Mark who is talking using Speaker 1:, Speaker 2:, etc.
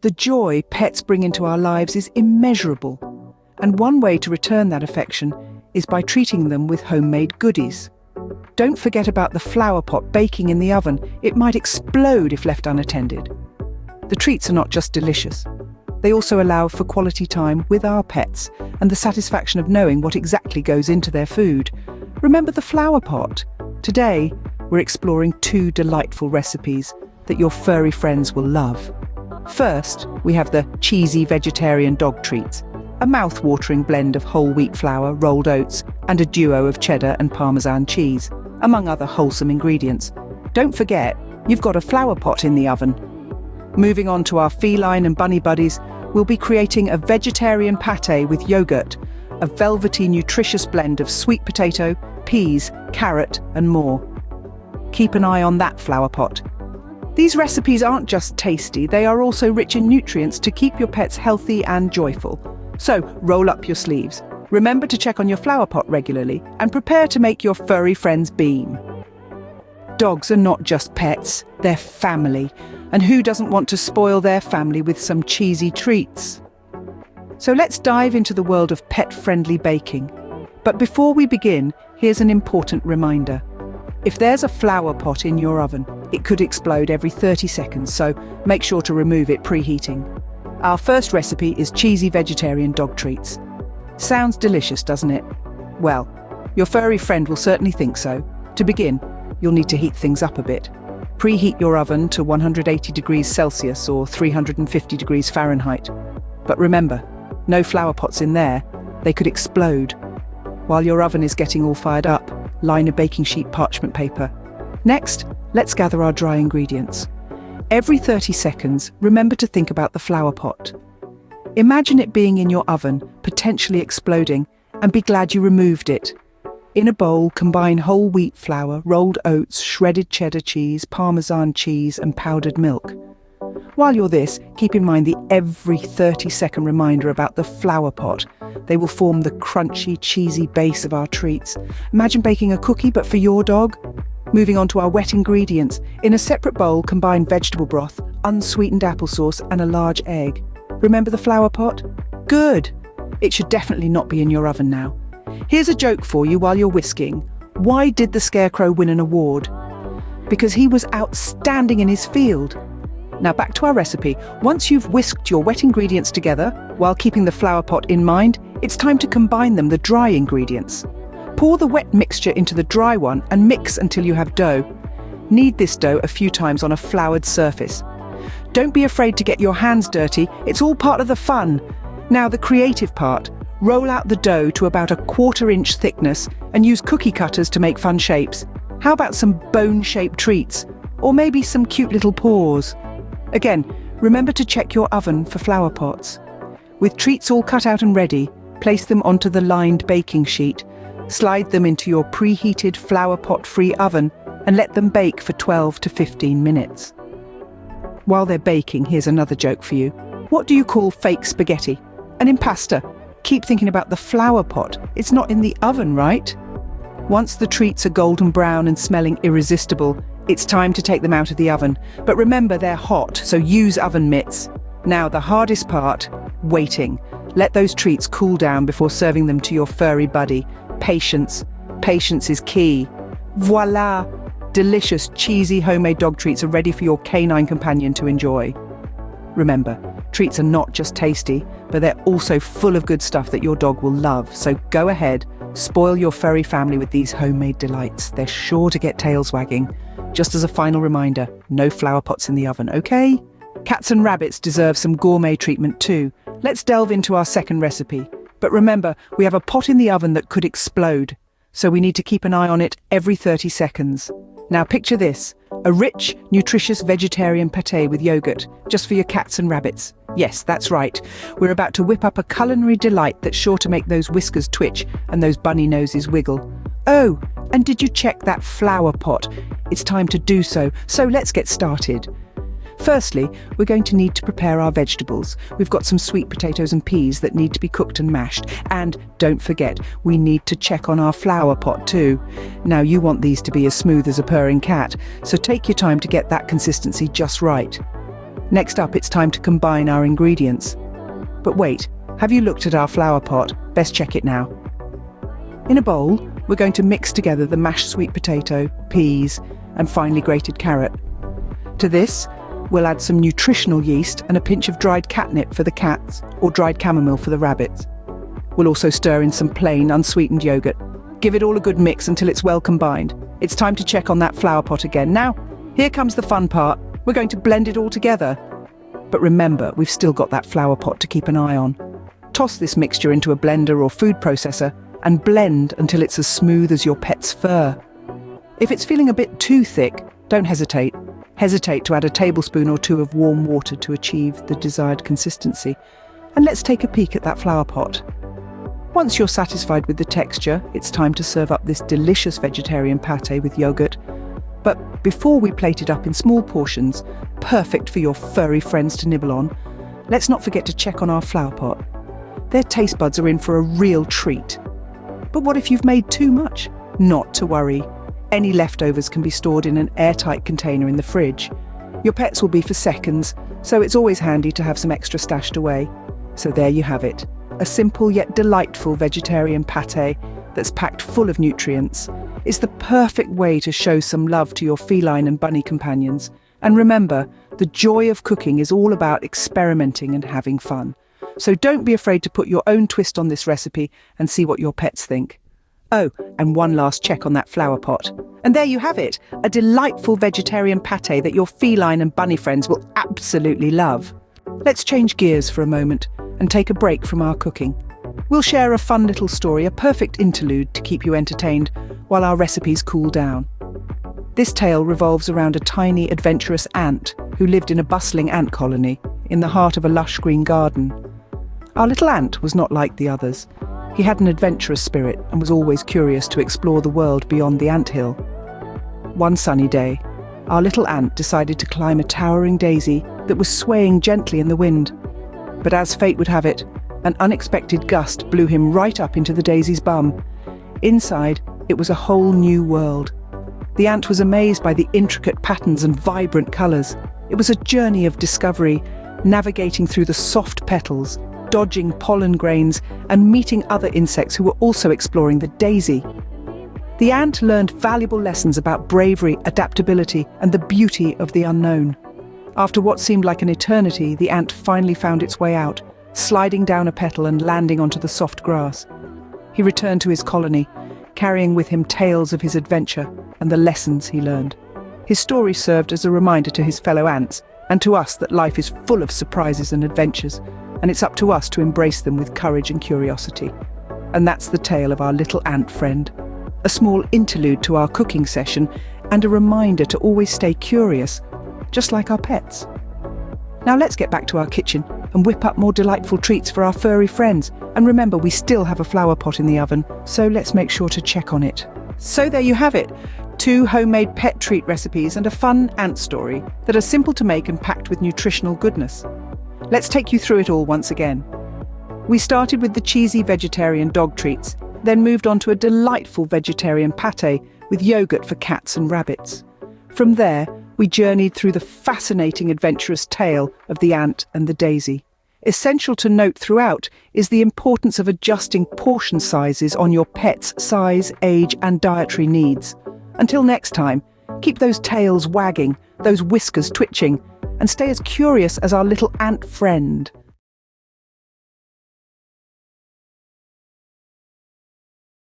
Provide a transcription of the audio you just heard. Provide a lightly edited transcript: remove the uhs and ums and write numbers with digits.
Speaker 1: The joy pets bring into our lives is immeasurable, and one way to return that affection is by treating them with homemade goodies. Don't forget about the flower pot baking in the oven. It might explode if left unattended. The treats are not just delicious. They also allow for quality time with our pets and the satisfaction of knowing what exactly goes into their food. Remember the flower pot. Today, we're exploring 2 delightful recipes that your furry friends will love. First, we have the cheesy vegetarian dog treats, a mouth-watering blend of whole wheat flour, rolled oats, and a duo of cheddar and Parmesan cheese, among other wholesome ingredients. Don't forget, you've got a flower pot in the oven. Moving on to our feline and bunny buddies, we'll be creating a vegetarian pâté with yogurt, a velvety, nutritious blend of sweet potato, peas, carrot, and more. Keep an eye on that flower pot. These recipes aren't just tasty, they are also rich in nutrients to keep your pets healthy and joyful. So, roll up your sleeves. Remember to check on your flower pot regularly and prepare to make your furry friends beam. Dogs are not just pets, they're family. And who doesn't want to spoil their family with some cheesy treats? So let's dive into the world of pet-friendly baking. But before we begin, here's an important reminder. If there's a flower pot in your oven, it could explode every 30 seconds, so make sure to remove it preheating. Our first recipe is cheesy vegetarian dog treats. Sounds delicious, doesn't it? Well, your furry friend will certainly think so. To begin, you'll need to heat things up a bit. Preheat your oven to 180 degrees Celsius or 350 degrees Fahrenheit. But remember, no flower pots in there. They could explode. While your oven is getting all fired up, line a baking sheet parchment paper. Next, let's gather our dry ingredients. Every 30 seconds, remember to think about the flower pot. Imagine it being in your oven, potentially exploding, and be glad you removed it. In a bowl, combine whole wheat flour, rolled oats, shredded cheddar cheese, Parmesan cheese, and powdered milk. While you're this, keep in mind the every 30-second reminder about the flower pot. They will form the crunchy, cheesy base of our treats. Imagine baking a cookie, but for your dog. Moving on to our wet ingredients. In a separate bowl, combine vegetable broth, unsweetened applesauce, and a large egg. Remember the flower pot? Good! It should definitely not be in your oven now. Here's a joke for you while you're whisking. Why did the scarecrow win an award? Because he was outstanding in his field. Now back to our recipe. Once you've whisked your wet ingredients together, while keeping the flower pot in mind, it's time to combine them, the dry ingredients. Pour the wet mixture into the dry one and mix until you have dough. Knead this dough a few times on a floured surface. Don't be afraid to get your hands dirty, it's all part of the fun. Now the creative part. Roll out the dough to about a 1/4 inch thickness and use cookie cutters to make fun shapes. How about some bone-shaped treats? Or maybe some cute little paws? Again, remember to check your oven for flower pots. With treats all cut out and ready, place them onto the lined baking sheet. Slide them into your preheated flower pot-free oven and let them bake for 12 to 15 minutes. While they're baking, here's another joke for you. What do you call fake spaghetti? An impasta. Keep thinking about the flower pot. It's not in the oven, right? Once the treats are golden brown and smelling irresistible, it's time to take them out of the oven. But remember, they're hot, so use oven mitts. Now, the hardest part, waiting. Let those treats cool down before serving them to your furry buddy. Patience. Patience is key. Voila! Delicious, cheesy homemade dog treats are ready for your canine companion to enjoy. Remember, treats are not just tasty, but they're also full of good stuff that your dog will love. So go ahead, spoil your furry family with these homemade delights. They're sure to get tails wagging. Just as a final reminder, no flower pots in the oven, okay? Cats and rabbits deserve some gourmet treatment too. Let's delve into our second recipe. But remember, we have a pot in the oven that could explode, so we need to keep an eye on it every 30 seconds. Now picture this, a rich, nutritious vegetarian pâté with yogurt, just for your cats and rabbits. Yes, that's right. We're about to whip up a culinary delight that's sure to make those whiskers twitch and those bunny noses wiggle. Oh, and did you check that flower pot? It's time to do so, so let's get started. Firstly, we're going to need to prepare our vegetables. We've got some sweet potatoes and peas that need to be cooked and mashed. And don't forget, we need to check on our flower pot too. Now, you want these to be as smooth as a purring cat, so take your time to get that consistency just right. Next up, it's time to combine our ingredients. But wait, have you looked at our flower pot? Best check it now. In a bowl, we're going to mix together the mashed sweet potato, peas, and finely grated carrot. To this, we'll add some nutritional yeast and a pinch of dried catnip for the cats or dried chamomile for the rabbits. We'll also stir in some plain, unsweetened yogurt. Give it all a good mix until it's well combined. It's time to check on that flower pot again. Now, here comes the fun part. We're going to blend it all together. But remember, we've still got that flower pot to keep an eye on. Toss this mixture into a blender or food processor and blend until it's as smooth as your pet's fur. If it's feeling a bit too thick, don't hesitate. Hesitate to add a tablespoon or two of warm water to achieve the desired consistency. And let's take a peek at that flower pot. Once you're satisfied with the texture, it's time to serve up this delicious vegetarian pâté with yogurt. But before we plate it up in small portions, perfect for your furry friends to nibble on, let's not forget to check on our flower pot. Their taste buds are in for a real treat. But what if you've made too much? Not to worry. Any leftovers can be stored in an airtight container in the fridge. Your pets will be for seconds, so it's always handy to have some extra stashed away. So there you have it, a simple yet delightful vegetarian pâté that's packed full of nutrients. It's the perfect way to show some love to your feline and bunny companions. And remember, the joy of cooking is all about experimenting and having fun. So don't be afraid to put your own twist on this recipe and see what your pets think. Oh, and one last check on that flower pot. And there you have it, a delightful vegetarian pâté that your feline and bunny friends will absolutely love. Let's change gears for a moment and take a break from our cooking. We'll share a fun little story, a perfect interlude to keep you entertained while our recipes cool down. This tale revolves around a tiny adventurous ant who lived in a bustling ant colony in the heart of a lush green garden. Our little ant was not like the others. He had an adventurous spirit and was always curious to explore the world beyond the anthill. One sunny day, our little ant decided to climb a towering daisy that was swaying gently in the wind. But as fate would have it, an unexpected gust blew him right up into the daisy's bum. Inside, it was a whole new world. The ant was amazed by the intricate patterns and vibrant colours. It was a journey of discovery, navigating through the soft petals, dodging pollen grains, and meeting other insects who were also exploring the daisy. The ant learned valuable lessons about bravery, adaptability, and the beauty of the unknown. After what seemed like an eternity, the ant finally found its way out, sliding down a petal and landing onto the soft grass. He returned to his colony, carrying with him tales of his adventure and the lessons he learned. His story served as a reminder to his fellow ants and to us that life is full of surprises and adventures, and it's up to us to embrace them with courage and curiosity. And that's the tale of our little ant friend. A small interlude to our cooking session and a reminder to always stay curious, just like our pets. Now let's get back to our kitchen and whip up more delightful treats for our furry friends. And remember, we still have a flower pot in the oven, so let's make sure to check on it. So there you have it, 2 homemade pet treat recipes and a fun ant story that are simple to make and packed with nutritional goodness. Let's take you through it all once again. We started with the cheesy vegetarian dog treats, then moved on to a delightful vegetarian pâté with yogurt for cats and rabbits. From there, we journeyed through the fascinating adventurous tale of the ant and the daisy. Essential to note throughout is the importance of adjusting portion sizes on your pet's size, age, and dietary needs. Until next time, keep those tails wagging, those whiskers twitching, and stay as curious as our little ant friend.